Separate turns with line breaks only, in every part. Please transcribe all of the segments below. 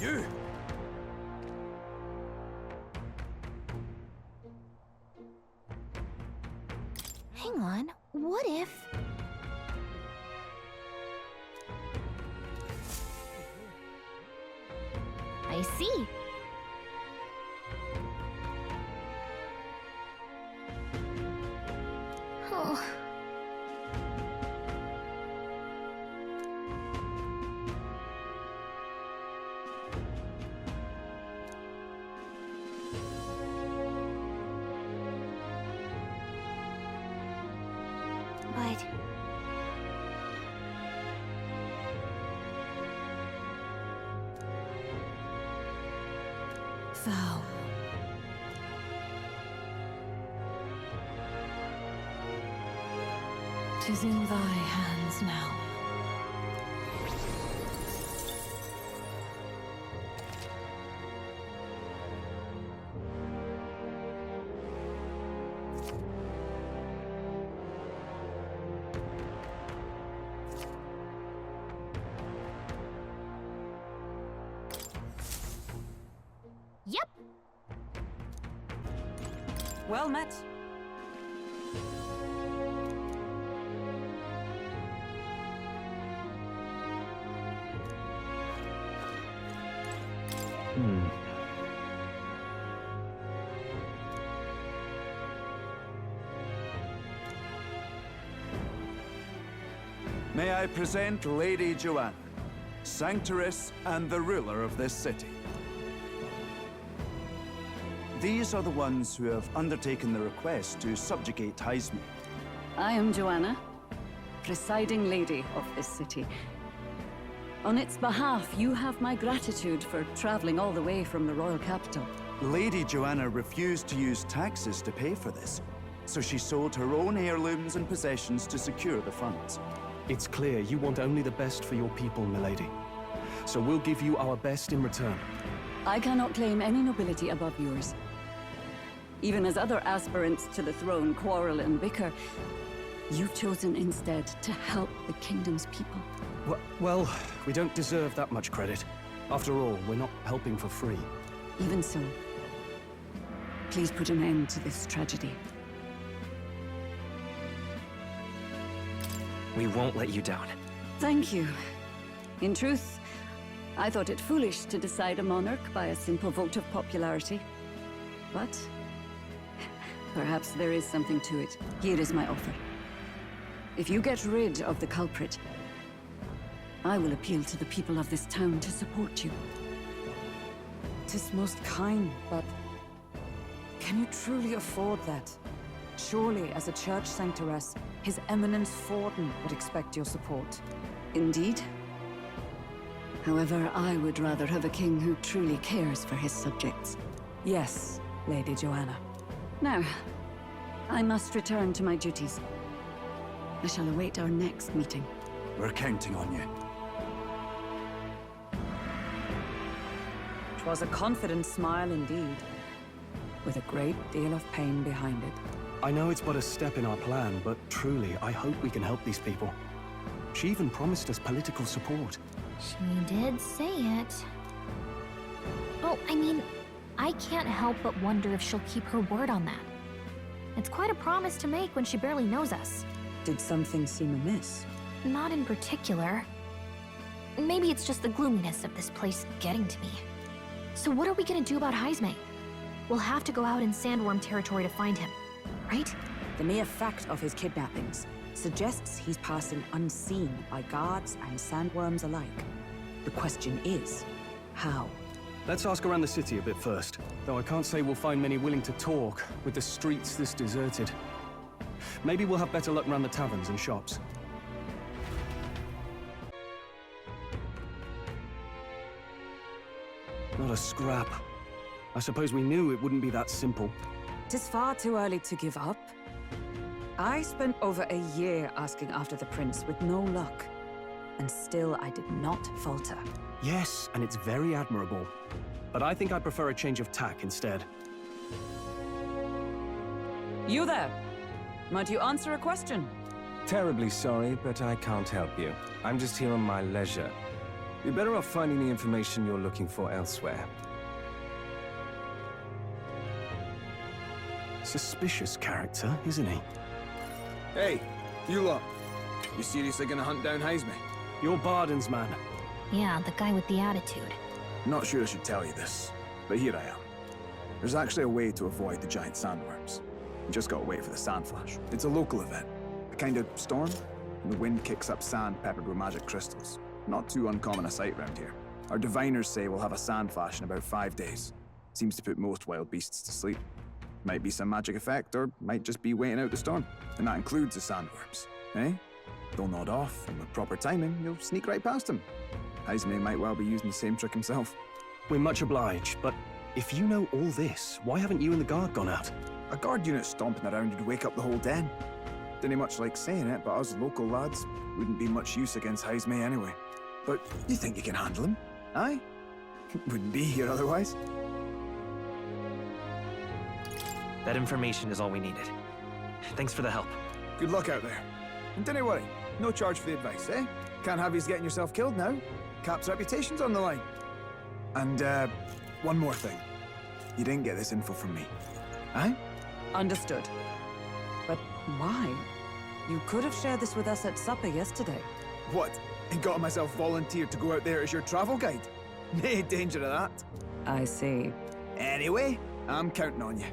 you.
Hang on, what if... I see. Oh. But... Thou... "'Tis in thy hands now." Yep.
Well met.
May I present Lady Joanna, Sanctoress and the ruler of this city. These are the ones who have undertaken the request to subjugate Heisme.
I am Joanna, presiding lady of this city. On its behalf, you have my gratitude for traveling all the way from the royal capital.
Lady Joanna refused to use taxes to pay for this, so she sold her own heirlooms and possessions to secure the funds.
It's clear you want only the best for your people, milady. So we'll give you our best in return.
I cannot claim any nobility above yours. Even as other aspirants to the throne quarrel and bicker, you've chosen instead to help the kingdom's people.
Well, we don't deserve that much credit. After all, we're not helping for free.
Even so, please put an end to this tragedy.
We won't let you down.
Thank you. In truth, I thought it foolish to decide a monarch by a simple vote of popularity. But perhaps there is something to it. Here is my offer. If you get rid of the culprit, I will appeal to the people of this town to support you. 'Tis most kind, but can you truly afford that? Surely, as a church sanctoress, His Eminence Forden would expect your support. Indeed. However, I would rather have a king who truly cares for his subjects. Yes, Lady Joanna. Now, I must return to my duties. I shall await our next meeting.
We're counting on you.
'Twas a confident smile indeed, with a great deal of pain behind it.
I know it's but a step in our plan, but truly, I hope we can help these people. She even promised us political support.
She did say it. Oh, I mean, I can't help but wonder if she'll keep her word on that. It's quite a promise to make when she barely knows us.
Did something seem amiss?
Not in particular. Maybe it's just the gloominess of this place getting to me. So what are we gonna do about Heisme? We'll have to go out in Sandworm territory to find him, right?
The mere fact of his kidnappings suggests he's passing unseen by guards and sandworms alike. The question is, how?
Let's ask around the city a bit first, though I can't say we'll find many willing to talk with the streets this deserted. Maybe we'll have better luck around the taverns and shops. Not a scrap. I suppose we knew it wouldn't be that simple.
'Tis far too early to give up. I spent over a year asking after the prince with no luck. And still I did not falter.
Yes, and it's very admirable. But I think I prefer a change of tack instead.
You there! Might you answer a question?
Terribly sorry, but I can't help you. I'm just here on my leisure.
You're better off finding the information you're looking for elsewhere. Suspicious character, isn't he?
Hey, you lot. You seriously gonna hunt down Heisme?
You're Barden's man.
Yeah, the guy with the attitude.
Not sure I should tell you this, but here I am. There's actually a way to avoid the giant sandworms. You just gotta wait for the sand flash. It's a local event. A kind of storm, and the wind kicks up sand peppered with magic crystals. Not too uncommon a sight around here. Our diviners say we'll have a sand flash in about 5 days. Seems to put most wild beasts to sleep. Might be some magic effect, or might just be waiting out the storm. And that includes the sandworms, eh? They'll nod off, and with proper timing, you'll sneak right past them. Heisme might well be using the same trick himself.
We're much obliged, but if you know all this, why haven't you and the guard gone out?
A guard unit stomping around would wake up the whole den. Didn't much like saying it, but us local lads wouldn't be much use against Heisme anyway. But you think you can handle him? Aye? Wouldn't be here otherwise.
That information is all we needed. Thanks for the help.
Good luck out there. And don't worry, no charge for the advice, eh? Can't have you getting yourself killed now. Cap's reputation's on the line. And, one more thing. You didn't get this info from me. Aye?
Understood. But why? You could have shared this with us at supper yesterday.
What? And got myself volunteered to go out there as your travel guide? Nay danger of that.
I see.
Anyway, I'm counting on you.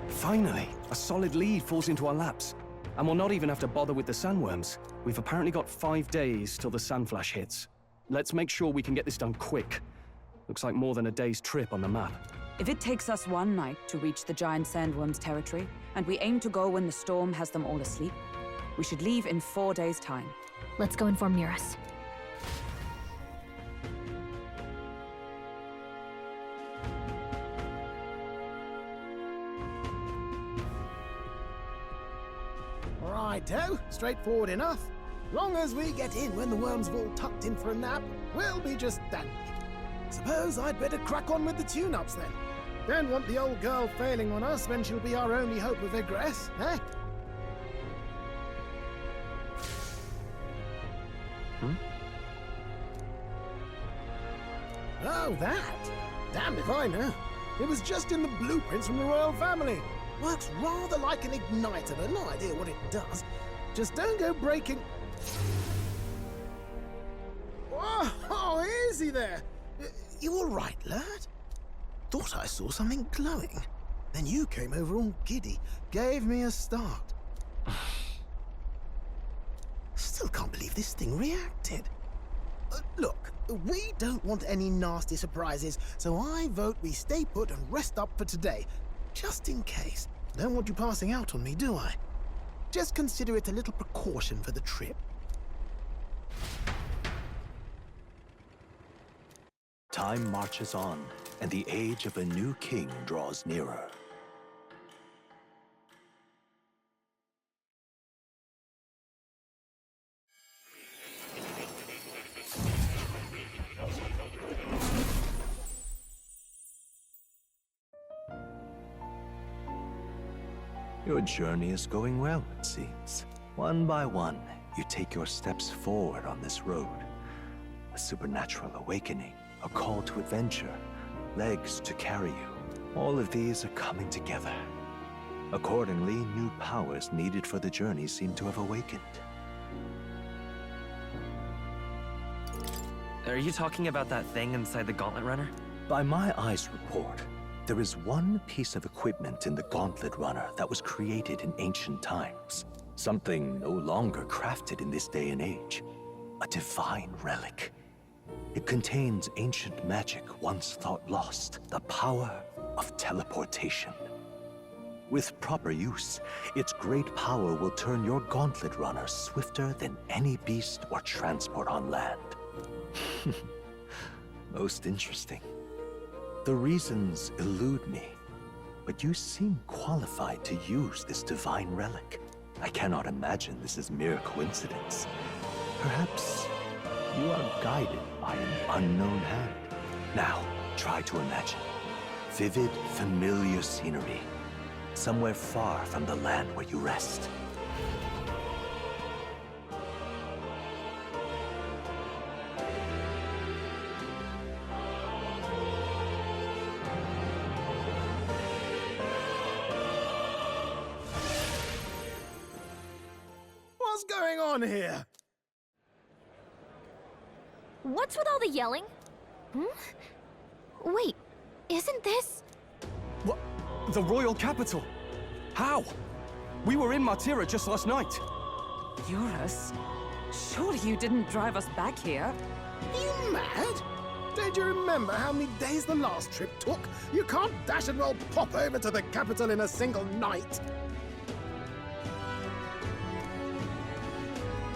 Finally, a solid lead falls into our laps. And we'll not even have to bother with the sandworms. We've apparently got 5 days till the sandflash hits. Let's make sure we can get this done quick. Looks like more than a day's trip on the map.
If it takes us one night to reach the giant sandworms' territory, and we aim to go when the storm has them all asleep, we should leave in 4 days' time.
Let's go inform Nearest.
Righto, straightforward enough. Long as we get in when the worms have all tucked in for a nap, we'll be just dandy. Suppose I'd better crack on with the tune-ups then. Don't want the old girl failing on us when she'll be our only hope of egress, eh? Oh, that? Damned if I know. It was just in the blueprints from the royal family. Works rather like an igniter, but no idea what it does. Just don't go breaking... Oh, easy there. You all right, lad? Thought I saw something glowing. Then you came over all giddy, gave me a start. Still can't believe this thing reacted. Look, we don't want any nasty surprises, so I vote we stay put and rest up for today. Just in case. Don't want you passing out on me, do I? Just consider it a little precaution for the trip.
Time marches on, and the age of a new king draws nearer. Your journey is going well, it seems. One by one, you take your steps forward on this road. A supernatural awakening, a call to adventure, legs to carry you. All of these are coming together. Accordingly, new powers needed for the journey seem to have awakened.
Are you talking about that thing inside the Gauntlet Runner?
By my eyes report, there is one piece of equipment in the Gauntlet Runner that was created in ancient times. Something no longer crafted in this day and age. A divine relic. It contains ancient magic once thought lost, the power of teleportation. With proper use, its great power will turn your Gauntlet Runner swifter than any beast or transport on land. Most interesting. The reasons elude me, but you seem qualified to use this divine relic. I cannot imagine this is mere coincidence. Perhaps you are guided by an unknown hand. Now, try to imagine. Vivid, familiar scenery. Somewhere far from the land where you rest.
on here?
What's with all the yelling? Wait, isn't this...
What? The royal capital? How? We were in Martira just last night.
Eurus? Surely you didn't drive us back here?
Are you mad? Don't you remember how many days the last trip took? You can't dash and roll pop over to the capital in a single night.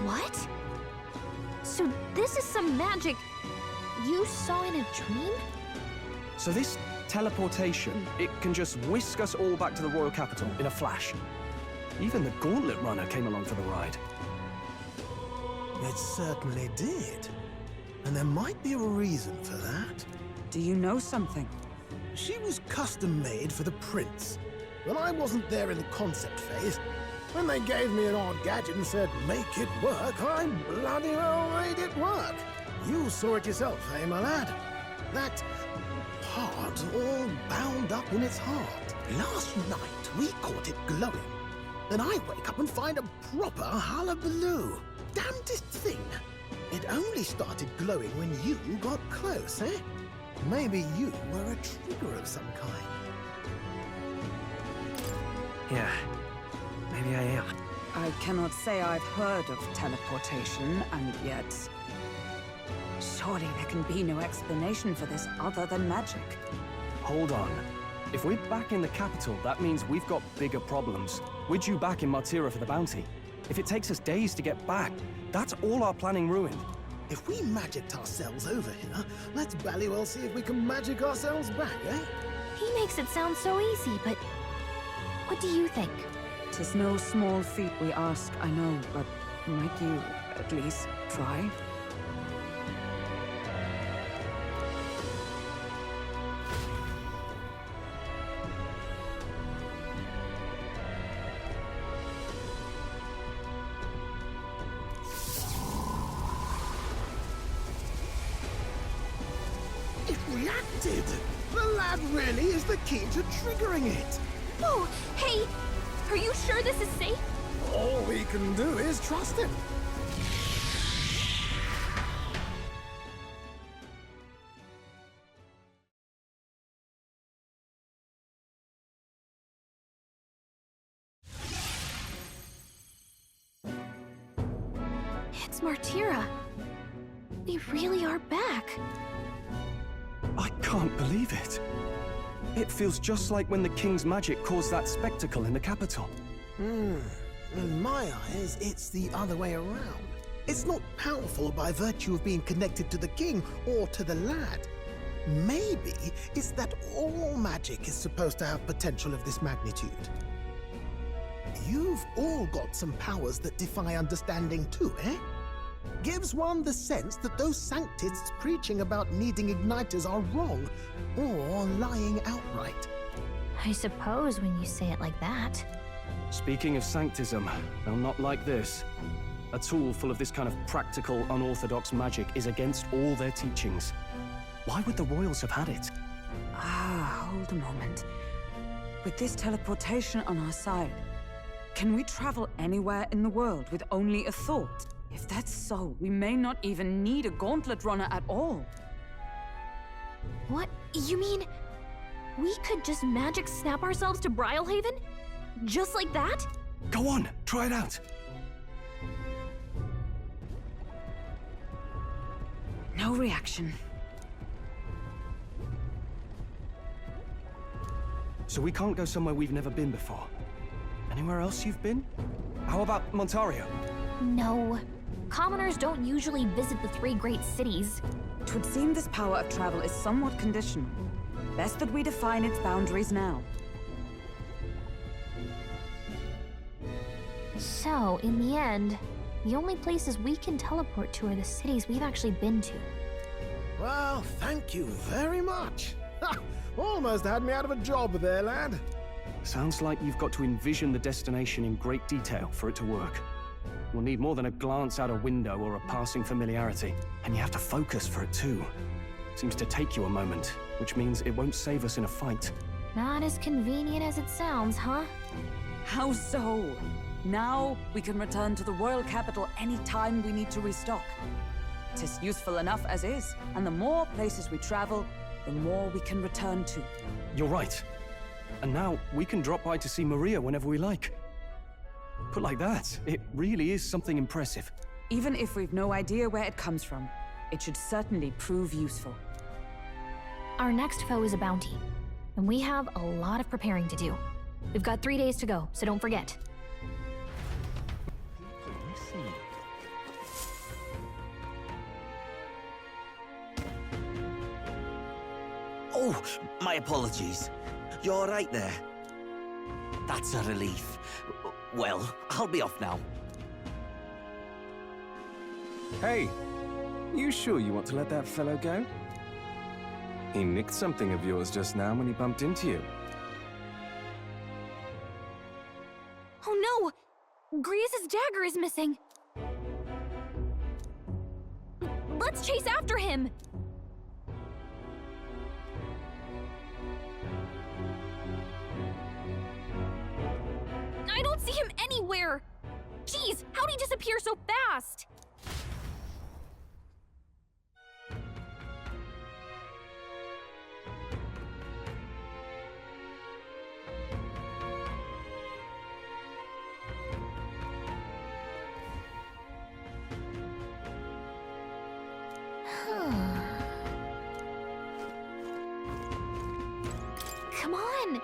What? So this is some magic you saw in a dream?
So this teleportation, it can just whisk us all back to the royal capital in a flash. Even the Gauntlet Runner came along for the ride.
It certainly did. And there might be a reason for that.
Do you know something?
She was custom-made for the prince. When I wasn't there in the concept phase, when they gave me an odd gadget and said, make it work, I bloody well made it work. You saw it yourself, eh, my lad? That part all bound up in its heart. Last night, we caught it glowing. Then I wake up and find a proper hullabaloo. Damnedest thing. It only started glowing when you got close, eh? Maybe you were a trigger of some kind.
Yeah, maybe I am.
I cannot say I've heard of teleportation, and yet... surely there can be no explanation for this other than magic.
Hold on. If we're back in the capital, that means we've got bigger problems. We're due back in Martira for the bounty. If it takes us days to get back, that's all our planning ruined.
If we magicked ourselves over here, let's bally well see if we can magic ourselves back, eh?
He makes it sound so easy, but... what do you think?
'Tis no small feat we ask, I know, but might you at least try?
It reacted! The lad really is the key to triggering it!
Whoa! Hey! Are you sure this is safe?
All we can do is trust him.
It's Martira. We really are back.
I can't believe it. It feels just like when the king's magic caused that spectacle in the capital.
In my eyes, it's the other way around. It's not powerful by virtue of being connected to the king or to the lad. Maybe it's that all magic is supposed to have potential of this magnitude. You've all got some powers that defy understanding too, eh? Gives one the sense that those sanctists preaching about needing igniters are wrong, or lying outright.
I suppose when you say it like that.
Speaking of sanctism, they'll not like this. A tool full of this kind of practical, unorthodox magic is against all their teachings. Why would the royals have had it?
Hold a moment. With this teleportation on our side, can we travel anywhere in the world with only a thought? If that's so, we may not even need a gauntlet runner at all.
What? You mean... we could just magic snap ourselves to Brylehaven? Just like that?
Go on, try it out.
No reaction.
So we can't go somewhere we've never been before. Anywhere else you've been? How about Montario?
No. Commoners don't usually visit the three great cities.
'Twould seem this power of travel is somewhat conditional. Best that we define its boundaries now.
So, in the end, the only places we can teleport to are the cities we've actually been to.
Well, thank you very much. Ha! Almost had me out of a job there, lad.
Sounds like you've got to envision the destination in great detail for it to work. We'll need more than a glance out a window or a passing familiarity. And you have to focus for it too. Seems to take you a moment, which means it won't save us in a fight.
Not as convenient as it sounds, huh?
How so? Now we can return to the royal capital any time we need to restock. Tis useful enough as is, and the more places we travel, the more we can return to.
You're right. And now we can drop by to see Maria whenever we like. Put like that, it really is something impressive.
Even if we've no idea where it comes from, it should certainly prove useful.
Our next foe is a bounty, and we have a lot of preparing to do. We've got 3 days to go, so don't forget.
Oh, my apologies. You're right there. That's a relief. Well, I'll be off now.
Hey, you sure you want to let that fellow go? He nicked something of yours just now when he bumped into you.
Oh no! Griez's dagger is missing! Let's chase after him! I don't see him anywhere! Jeez, how'd he disappear so fast? Come on!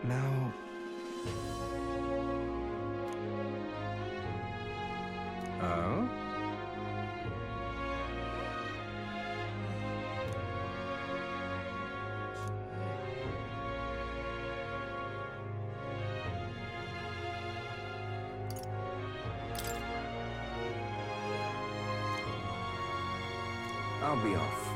Now...
Oh? I'll be off.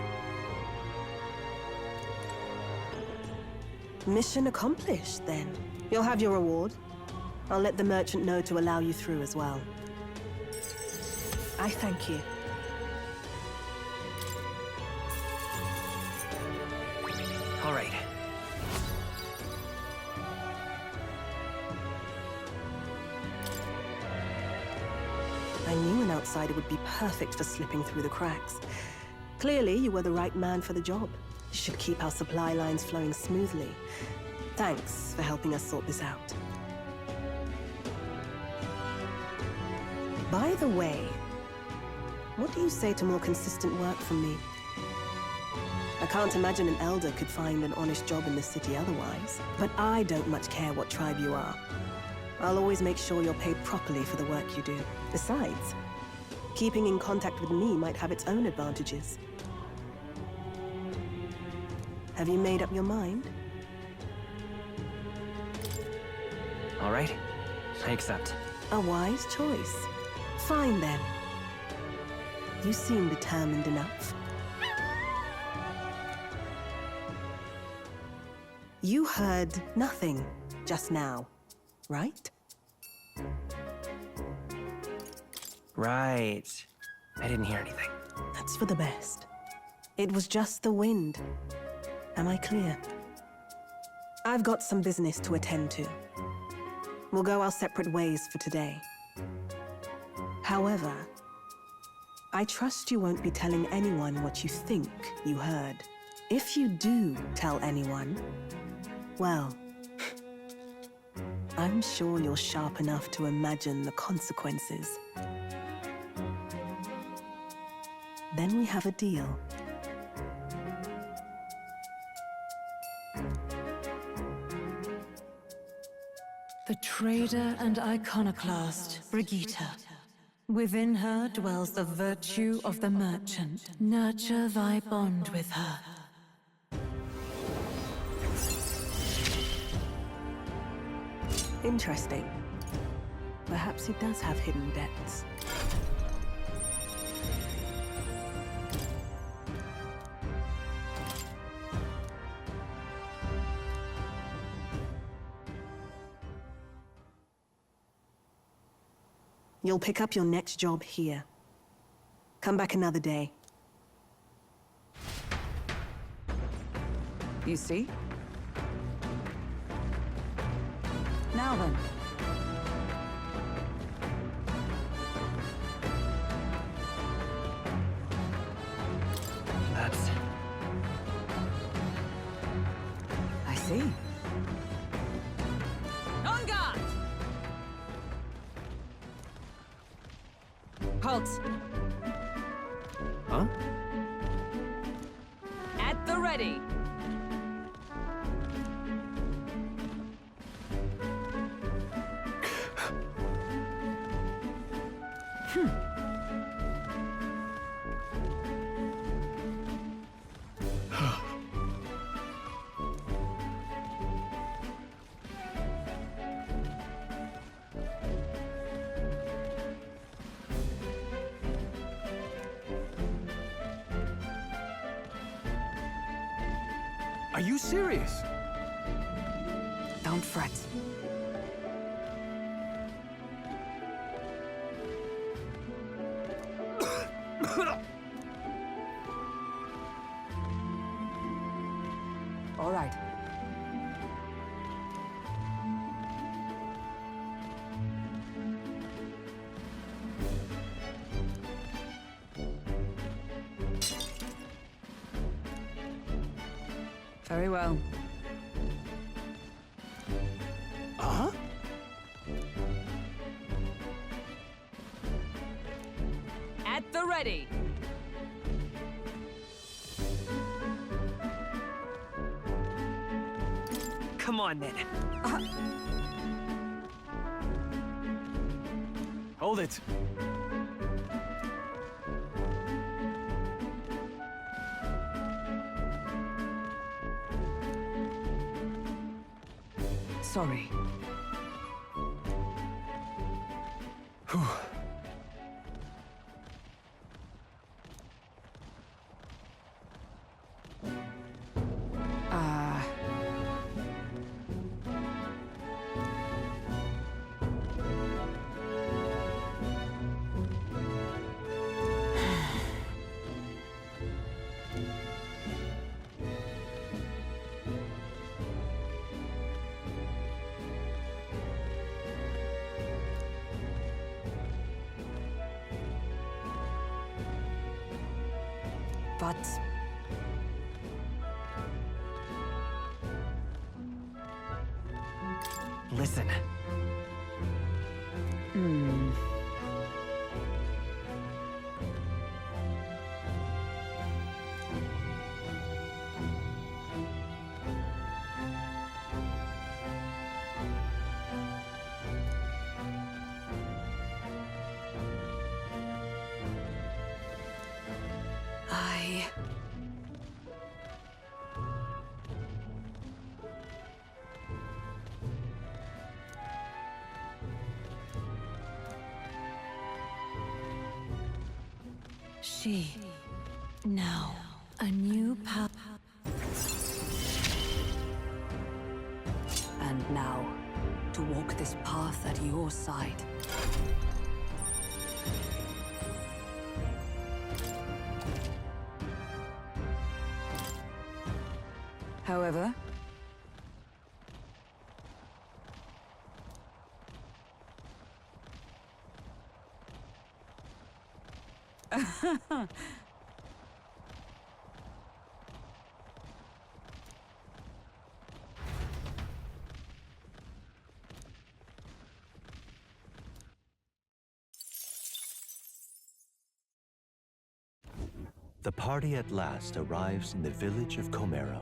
Mission accomplished, then. You'll have your reward. I'll let the merchant know to allow you through as well. I thank you.
All right.
I knew an outsider would be perfect for slipping through the cracks. Clearly, you were the right man for the job. You should keep our supply lines flowing smoothly. Thanks for helping us sort this out. By the way, what do you say to more consistent work from me? I can't imagine an elder could find an honest job in this city otherwise. But I don't much care what tribe you are. I'll always make sure you're paid properly for the work you do. Besides, keeping in contact with me might have its own advantages. Have you made up your mind?
All right. I accept.
A wise choice. Fine then. You seem determined enough. You heard nothing just now, right?
Right. I didn't hear anything.
That's for the best. It was just the wind. Am I clear? I've got some business to attend to. We'll go our separate ways for today. However, I trust you won't be telling anyone what you think you heard. If you do tell anyone, well, I'm sure you're sharp enough to imagine the consequences. Then we have a deal.
The trader and iconoclast, Brigitte. Within her dwells the virtue of the merchant. Nurture thy bond with her.
Interesting. Perhaps he does have hidden depths. You'll pick up your next job here. Come back another day.
You see? now then?
That's...
I see. On guard! Halt!
Huh?
At the ready!
Are you serious?
Don't fret. All right. Very well.
Uh-huh.
At the ready.
Come on, then.
Hold it.
Sorry.
Whew.
But...
Listen.
She. Now, a new path.
And now, to walk this path at your side. However,
The party at last arrives in the village of Comero,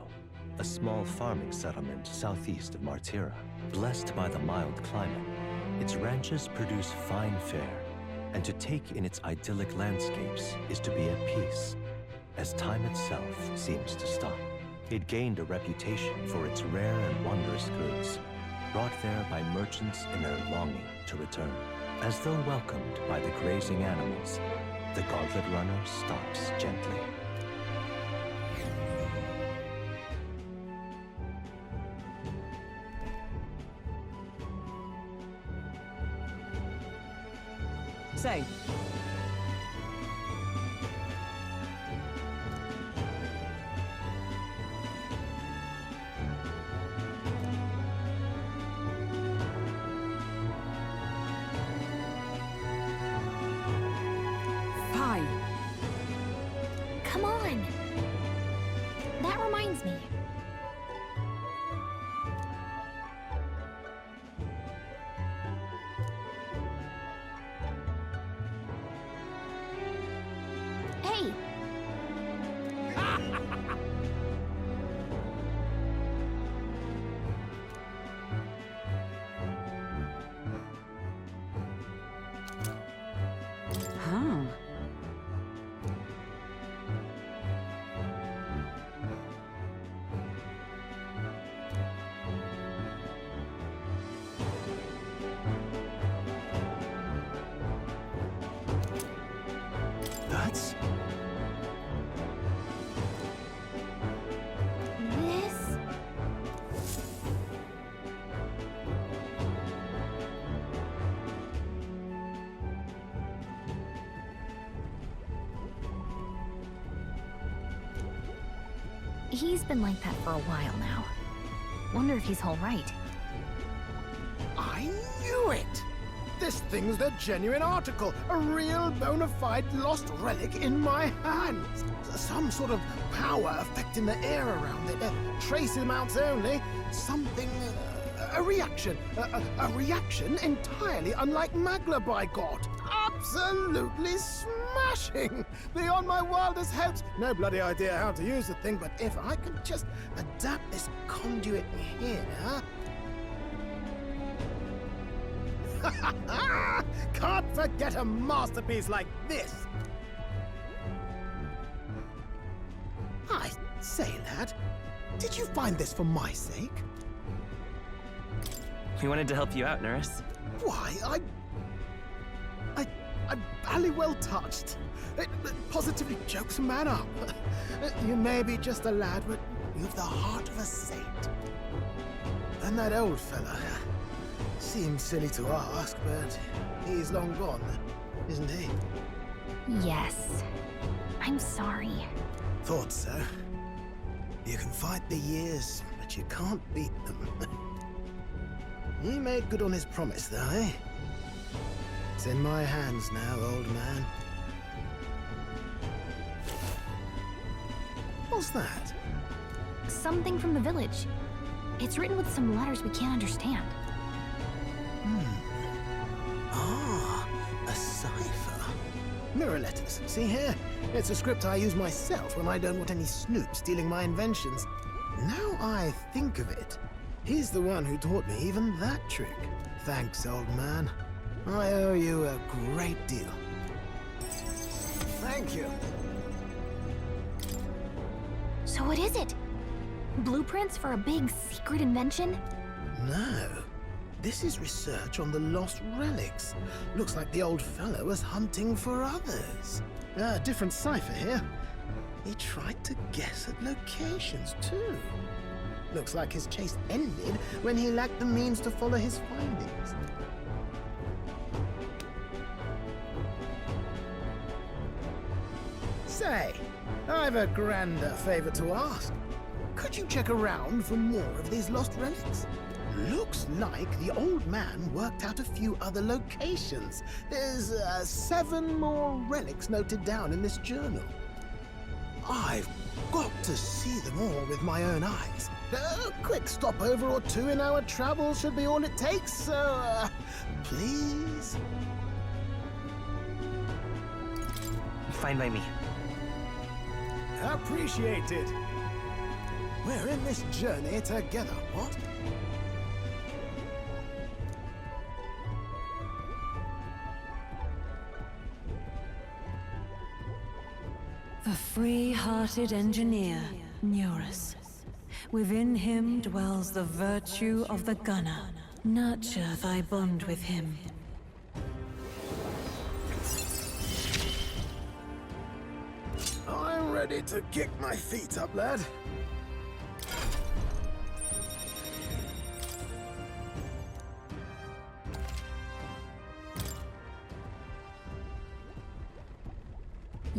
a small farming settlement southeast of Martira. Blessed by the mild climate, its ranches produce fine fare, and to take in its idyllic landscapes is to be at peace, as time itself seems to stop. It gained a reputation for its rare and wondrous goods, brought there by merchants in their longing to return. As though welcomed by the grazing animals, the Gauntlet Runner stops gently.
say,
come on! That reminds me. Hey!
Huh.
That's...
This... He's been like that for a while now. Wonder if he's all right.
I knew it! This thing's the genuine article, a real bona fide lost relic in my hands. Some sort of power affecting the air around it, trace amounts only, something, a reaction. A reaction entirely unlike Magla, by God. Absolutely smashing! Beyond my wildest hopes. No bloody idea how to use the thing, but if I could just adapt this conduit here... Can't forget a masterpiece like this! I say, lad, did you find this for my sake?
We wanted to help you out, Nurse.
Why, I'm bally well touched. It positively jokes a man up. You may be just a lad, but you've the heart of a saint. And that old fella... Seems silly to ask, but he's long gone, isn't he?
Yes. I'm sorry.
Thought so. You can fight the years, but you can't beat them. He made good on his promise, though, eh? It's in my hands now, old man. What's that?
Something from the village. It's written with some letters we can't understand.
A cipher. Mirror letters. See here? It's a script I use myself when I don't want any snoop stealing my inventions. Now I think of it, he's the one who taught me even that trick. Thanks, old man. I owe you a great deal. Thank you.
So what is it? Blueprints for a big secret invention?
No. This is research on the lost relics. Looks like the old fellow was hunting for others. Different cipher here. He tried to guess at locations, too. Looks like his chase ended when he lacked the means to follow his findings. Say, I've a grander favor to ask. Could you check around for more of these lost relics? Looks like the old man worked out a few other locations. There's 7 more relics noted down in this journal. I've got to see them all with my own eyes. A quick stopover or 2 in our travels should be all it takes, so please?
Fine by me.
Appreciated. We're in this journey together, what?
The free-hearted engineer, Neurus. Within him dwells the virtue of the gunner. Nurture thy bond with him.
I'm ready to kick my feet up, lad.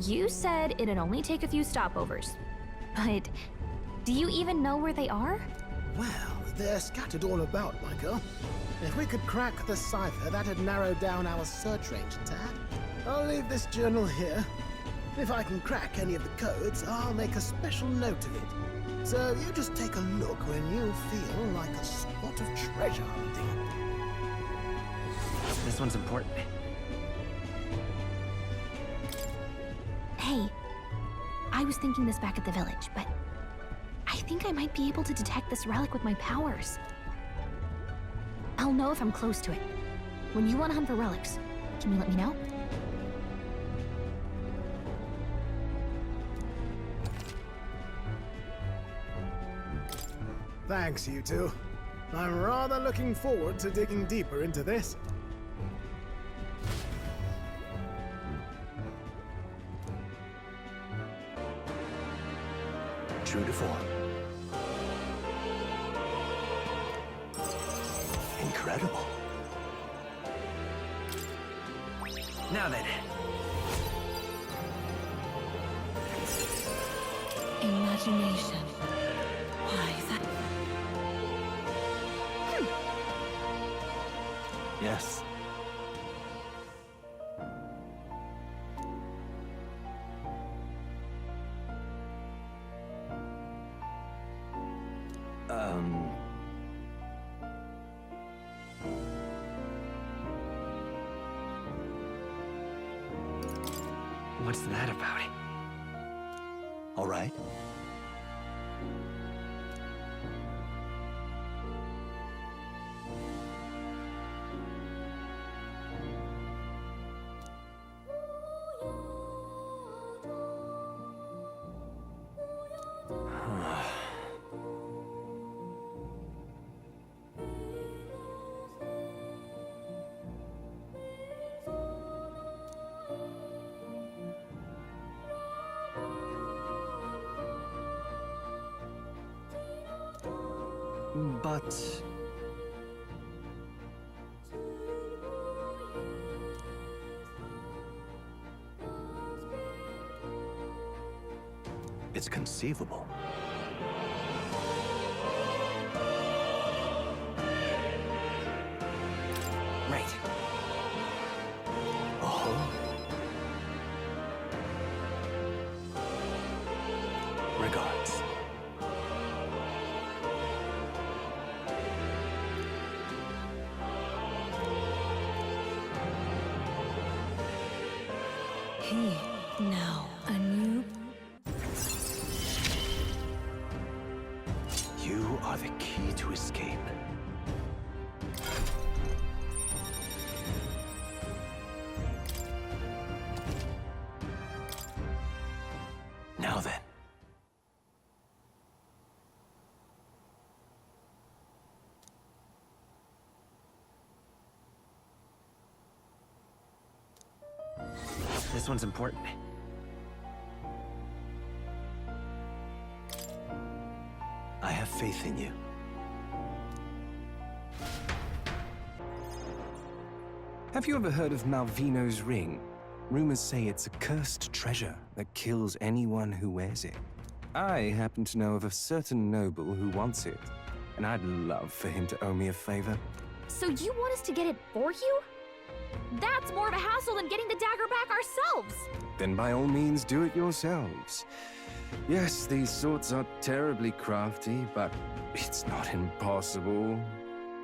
You said it'd only take a few stopovers. But do you even know where they are?
Well, they're scattered all about, Michael. If we could crack the cipher, that'd narrow down our search range a tad. I'll leave this journal here. If I can crack any of the codes, I'll make a special note of it. So you just take a look when you feel like a spot of treasure hunting.
This one's important.
Hey, I was thinking this back at the village, but I think I might be able to detect this relic with my powers. I'll know if I'm close to it. When you want to hunt for relics, can you let me know?
Thanks, you two. I'm rather looking forward to digging deeper into this.
True to form. Incredible.
Now then.
Imagination. Why, that...
Yes.
What's that about?
All right. But... it's conceivable.
Right.
Oh. Regards.
He, now, a new...
You are the key to escape. Now then.
This one's important.
I have faith in you.
Have you ever heard of Malvino's ring? Rumors say it's a cursed treasure that kills anyone who wears it. I happen to know of a certain noble who wants it, and I'd love for him to owe me a favor.
So you want us to get it for you? That's more of a hassle than getting the dagger back ourselves!
Then by all means do it yourselves. Yes, these sorts are terribly crafty, but it's not impossible.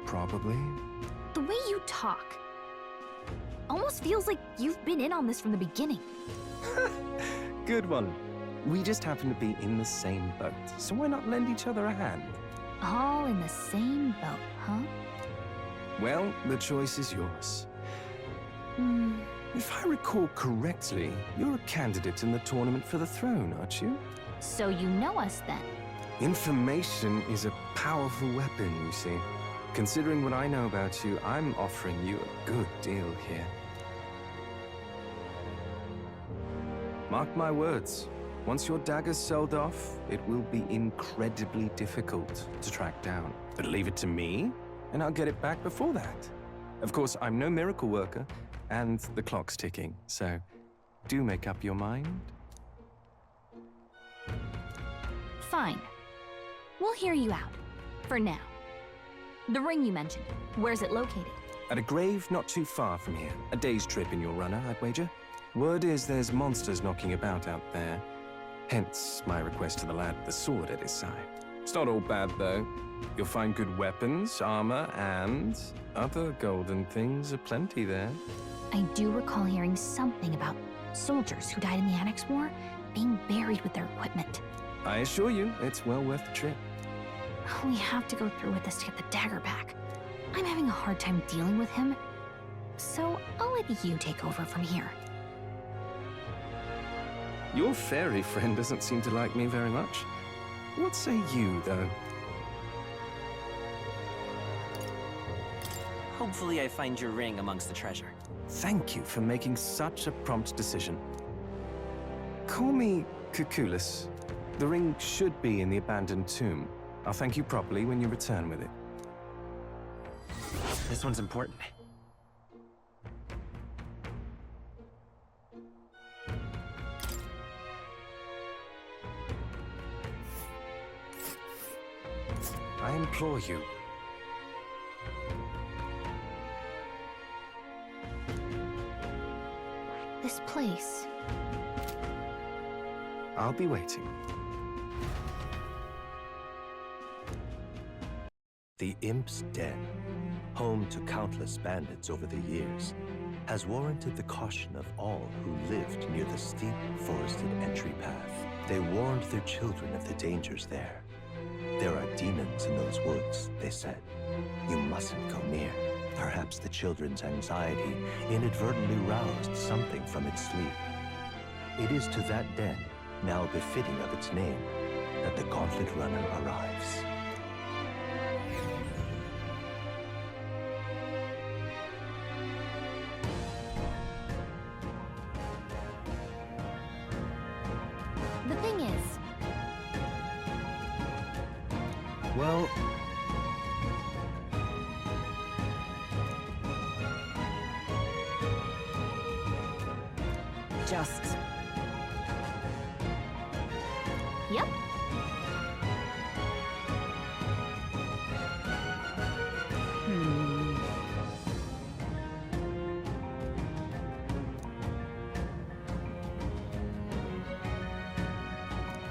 Probably.
The way you talk almost feels like you've been in on this from the beginning.
Good one. We just happen to be in the same boat, so why not lend each other a hand?
All in the same boat, huh?
Well, the choice is yours. If I recall correctly, you're a candidate in the tournament for the throne, aren't you?
So you know us then?
Information is a powerful weapon, you see. Considering what I know about you, I'm offering you a good deal here. Mark my words, once your dagger's sold off, it will be incredibly difficult to track down. But leave it to me, and I'll get it back before that. Of course, I'm no miracle worker, and the clock's ticking, so do make up your mind.
Fine. We'll hear you out. For now. The ring you mentioned, where's it located?
At a grave not too far from here. A day's trip in your runner, I'd wager. Word is there's monsters knocking about out there. Hence my request to the lad with the sword at his side. It's not all bad, though. You'll find good weapons, armor, and other golden things aplenty there.
I do recall hearing something about soldiers who died in the Annex War being buried with their equipment.
I assure you, it's well worth the trip.
We have to go through with this to get the dagger back. I'm having a hard time dealing with him, so I'll let you take over from here.
Your fairy friend doesn't seem to like me very much. What say you, though?
Hopefully I find your ring amongst the treasure.
Thank you for making such a prompt decision. Call me Cuculus. The ring should be in the abandoned tomb. I'll thank you properly when you return with it.
This one's important.
I implore you.
This place.
I'll be waiting.
The Imp's Den, home to countless bandits over the years, has warranted the caution of all who lived near the steep, forested entry path. They warned their children of the dangers there. There are demons in those woods, they said. You mustn't go near. Perhaps the children's anxiety inadvertently roused something from its sleep. It is to that den, now befitting of its name, that the Gauntlet Runner arrives.
The thing is,
Well,
Just...
yep.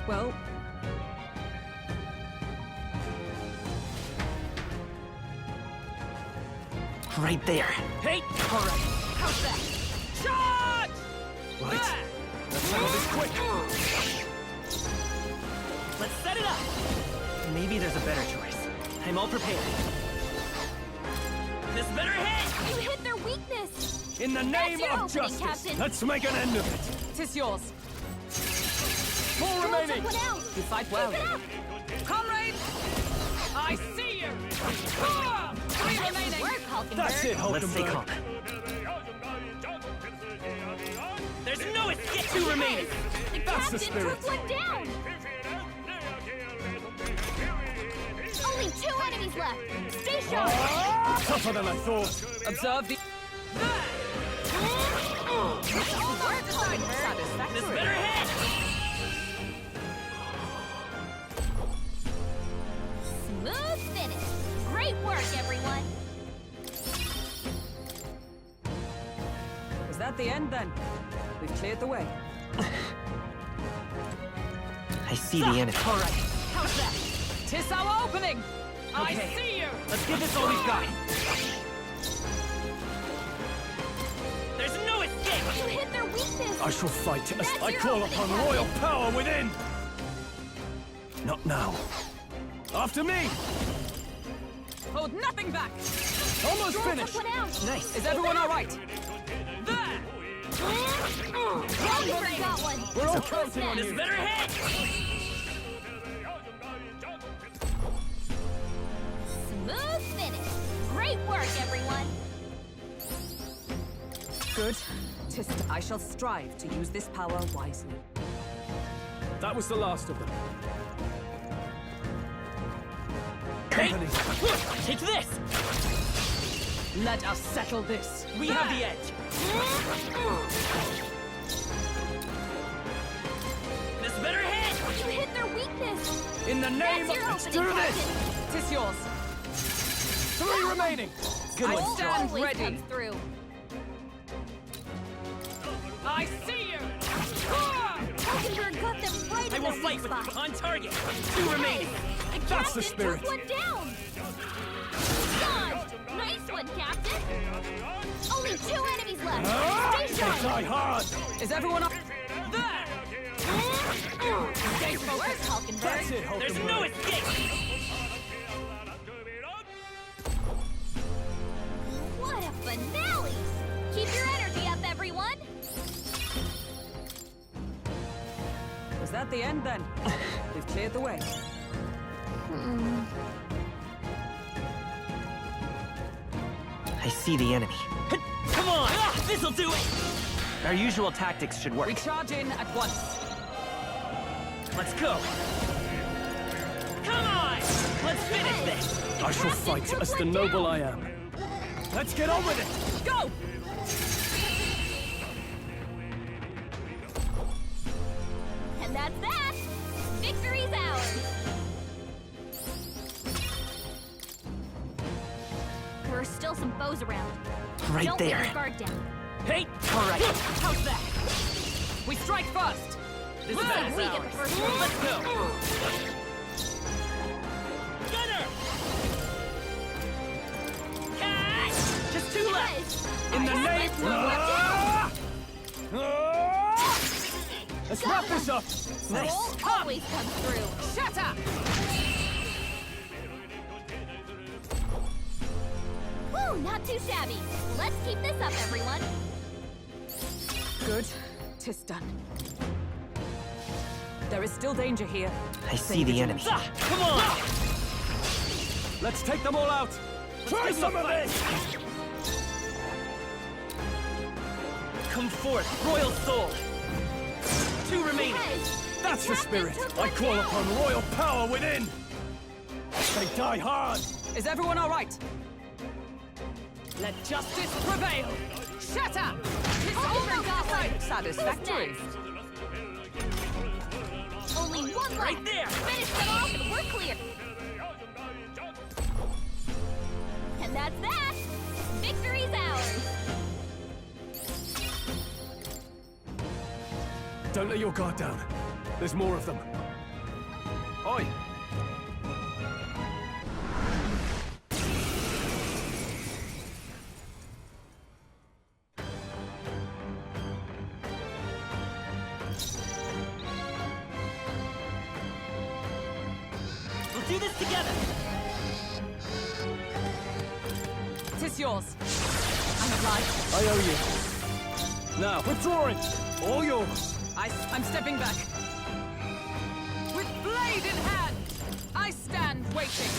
Well,
Right there. Hey! All right. How's that? Charge!
right. Let's settle this quick.
Let's set it up. Maybe there's a better choice. I'm all prepared. This better hit!
You hit their weakness!
In the name
your
of
opening,
justice,
Captain.
let's make an end of it.
tis yours.
4
Don't
remaining.
take one out!
You fight well.
Keep it up!
Comrade! I see you! 3 remaining!
Work, Hulkenberg.
That's it,
Let's stay calm. There's no escape! 2 remaining!
The
That's the
captain
spirit.
took one down! Only 2 enemies left! Stay sharp!
Tougher than I thought.
Observe the...
Work, Hulkenberg!
This better hit!
Smooth finish! Great work, everyone!
Was that the end then? We've cleared the way.
I see the enemy.
All right. How's that? 'Tis our opening!
Okay.
I see you!
Let's give this all we've got. There's no escape!
You hit their weakness!
I shall fight as
That's
I
your
call
opening,
upon
Captain.
royal power within. Not now. After me.
Hold nothing back!
Almost
Took
finished.
one out!
Nice.
Is everyone all right?
Hulkenberg got one!
We're all counting on
This
you.
better hit!
Smooth finish! Great work, everyone!
Good. I shall strive to use this power wisely.
That was the last of them.
Hey!
Company.
Take this!
Let us settle this.
We have the edge. This better hit!
You hit their weakness!
In the name
That's your
of...
opening,
Do this.
Captain!
'Tis yours.
3 remaining.
Good
I
one.
stand
Always
ready.
comes through.
I I see you!
Hulkenberg got them right
I
in
will
their
fight
weak
with you.
spot.
On target. 2 remaining.
That's the
Captain
spirit.
took one down. Dodged. Nice one, Captain. Only 2 enemies left. Stay sharp.
Die hard!
Is everyone up? There!
Stay focused. Where's Hulkenberg?
That's it,
There's
Hulkenberg.
no escape.
What a finale! Keep your energy up, everyone.
Was that the end then? We've cleared the way.
I see the enemy. Come on! This'll do it! Our usual tactics should work.
We charge in at once.
Let's go! Come on! Let's finish this!
I shall fight as the noble I am. Let's get on with it!
Go!
And that's that. Victory's ours. There are still some foes around.
Right
Don't
there.
let your guard down.
Hey! Alright.
How's that? We strike first!
This
Good,
is
we get the first one.
Let's go! Gunner! Catch! Just 2 left!
In the name... Let's wrap this up!
Nice.
Always comes through.
Shut up!
Woo, not too shabby. Let's keep this up, everyone.
Good. 'Tis done. There is still danger here.
I see the enemy. Come on!
Let's take them all out! Try some of this!
Come forth, royal soul! 2 remaining.
Yes.
That's the
Captain
spirit!
took
I
one
call
down.
upon royal power within! They die hard!
Is everyone all right? Let justice prevail! Shut up! It's almost satisfactory.
Who's Only one left.
Right there.
Finish them off and we're clear. And that's that. Victory's ours.
Don't let your guard down. There's more of them. Oi!
We'll do this together!
'Tis yours. I'm obliged.
I owe you. Now, withdrawing! All yours!
I'm stepping back. With blade in hand, I stand waiting.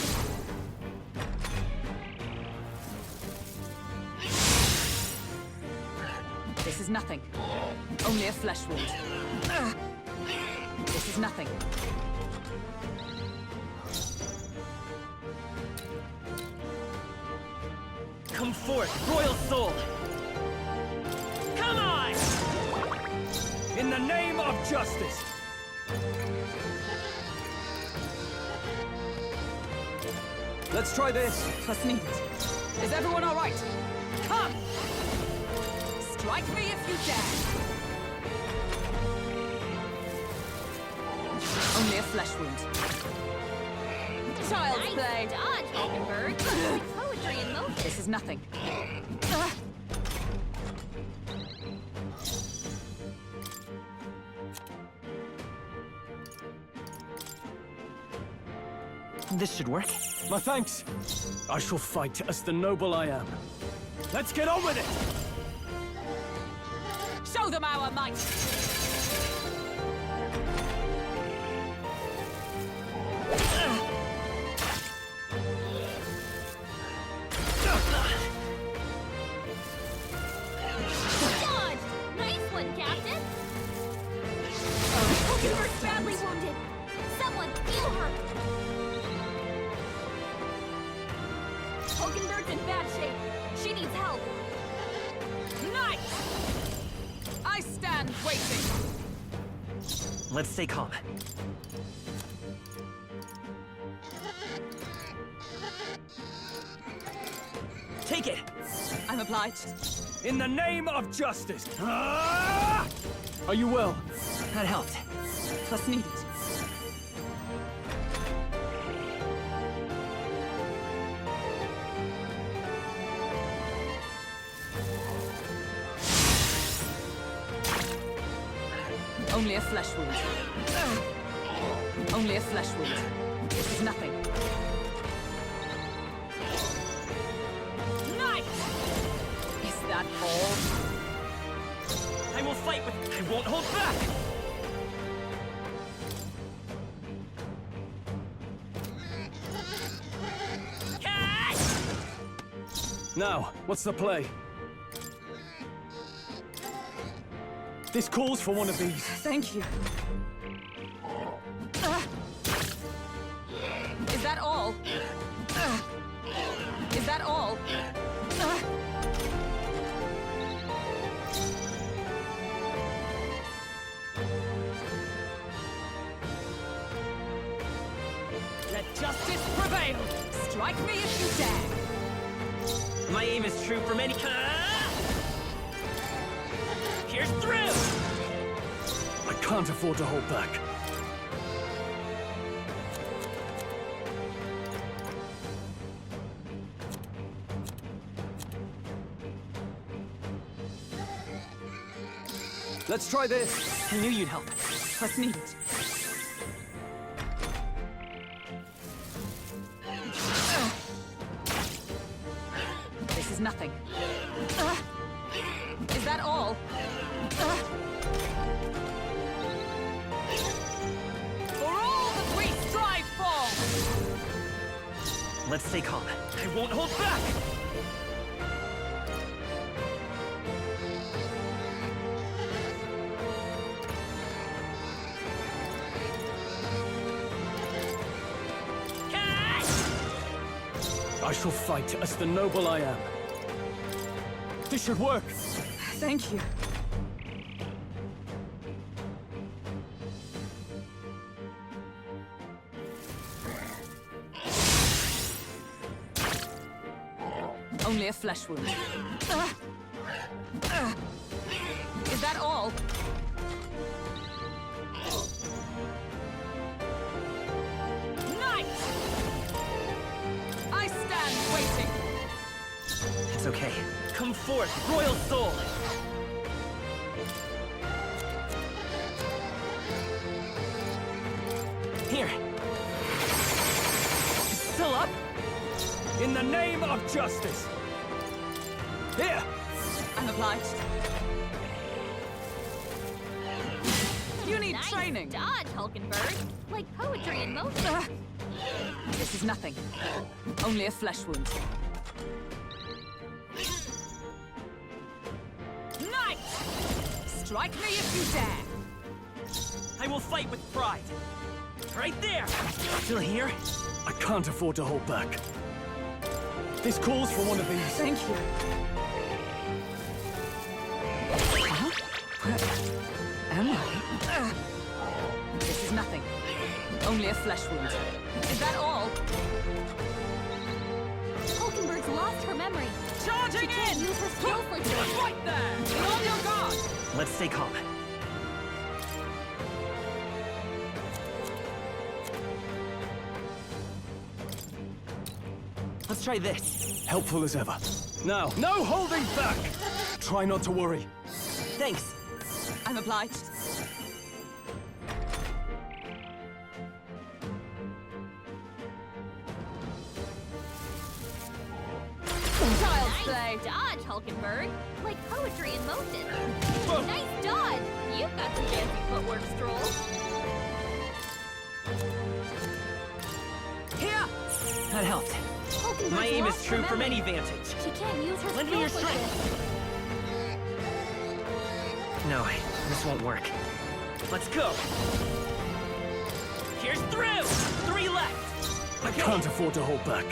This is nothing. Only a flesh wound. This is nothing.
Come forth, royal soul! Come on!
In the name of justice! Let's try this.
Trust me. Is everyone all right? Come! Strike me if you dare. Only a flesh wound. Child's
Nice
play.
dodge, Hulkenberg. Poetry in motion.
This is nothing.
This should work.
My thanks. I shall fight as the noble I am. Let's get on with it!
Show them our might.
Dodge! Nice one, Captain. Hulkenberg's badly wounded. Someone heal her. Hulkenberg's in bad shape. She needs help.
Nice! I stand waiting.
Let's stay calm. Take it!
I I'm obliged.
In the name of justice! Ah! Are you well?
That helped.
Plus needed. Only a flesh wound. Only a flesh wound. This is nothing. Nice! Is that all?
I will fight with... I won't hold back! Catch!
Now, what's the play? This calls for one of these.
Thank you. Is that all? Is that all? Let justice prevail! Strike me if you dare!
My aim is true from any... Here's through!
I can't afford to hold back. Let's try this.
I knew you'd help.
Plus needed. This is nothing. Is that all? For all that we strive for!
Let's stay calm. I won't hold back!
I shall fight as the noble I am. This should work.
Thank you. Only a flesh wound. Is that all? Nice! I stand waiting.
It's okay. Come forth, royal soul! Here. Still up?
In the name of justice! Here!
I'm obliged. You need
Nice
training.
dodge, Hulkenberg. Like poetry in motion.
This is nothing. Only a flesh wound. Nice! Strike me if you dare!
I will fight with pride. Right there! Still here?
I can't afford to hold back. This calls for one of these.
Thank you. Huh? Where am I? This is nothing. Only a flesh wound. Is that all?
Hulkenberg's lost her memory.
Charging
She can't
in!
use her skills like this.
Right there! Be on your guard!
Let's stay calm. Let's try this.
Helpful as ever. Now, no holding back! Try not to worry.
Thanks.
I'm obliged. Child's play.
Dodge, Hulkenberg. Like poetry in motion. Nice dodge. You've got some fancy footwork, Stroll.
Here!
That helped.
Hulkenberg's
My aim is
lost
true
her
from
memory.
any vantage.
She can't use her
Lend me your
skills like
strength.
this.
No, this won't work. Let's go. Here's through! 3 left!
I can't afford to hold back.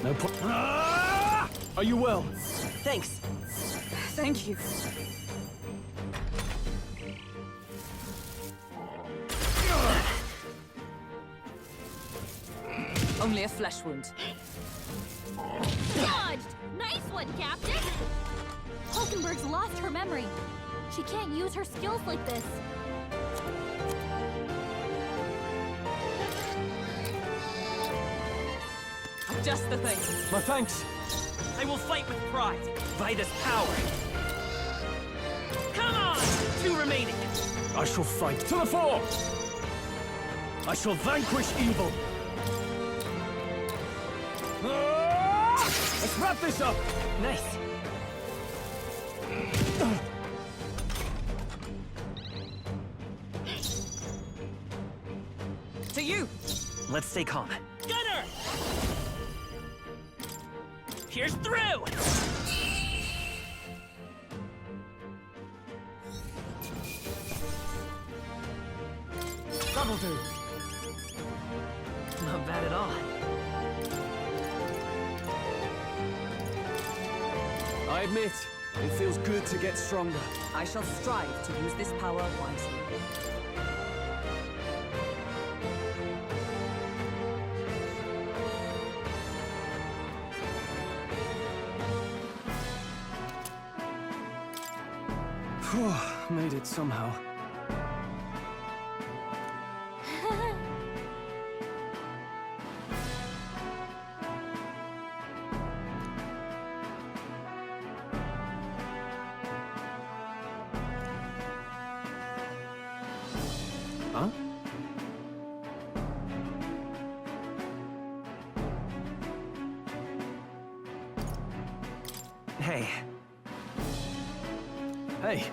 No point. Ah! Are you well?
Thanks.
Thank you. Only a flesh wound.
Dodged! Nice one, Captain! Hulkenberg's lost her memory. She can't use her skills like this.
Just the thing.
My thanks.
I will fight with pride, by this power. Come on! 2 remaining.
I shall fight to the fore. I shall vanquish evil. Let's wrap this up.
Nice.
To you!
Let's stay calm. Gunner! Here's through!
That'll do.
Not bad at all.
I admit, it feels good to get stronger.
I shall strive to use this power wisely.
Made it somehow. Huh?
Hey.
Hey.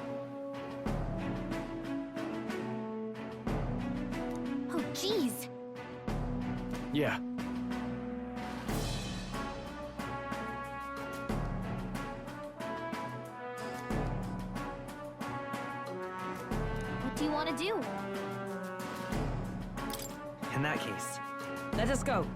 Oh, jeez.
Yeah.
What do you want to do?
In that case,
Let us go.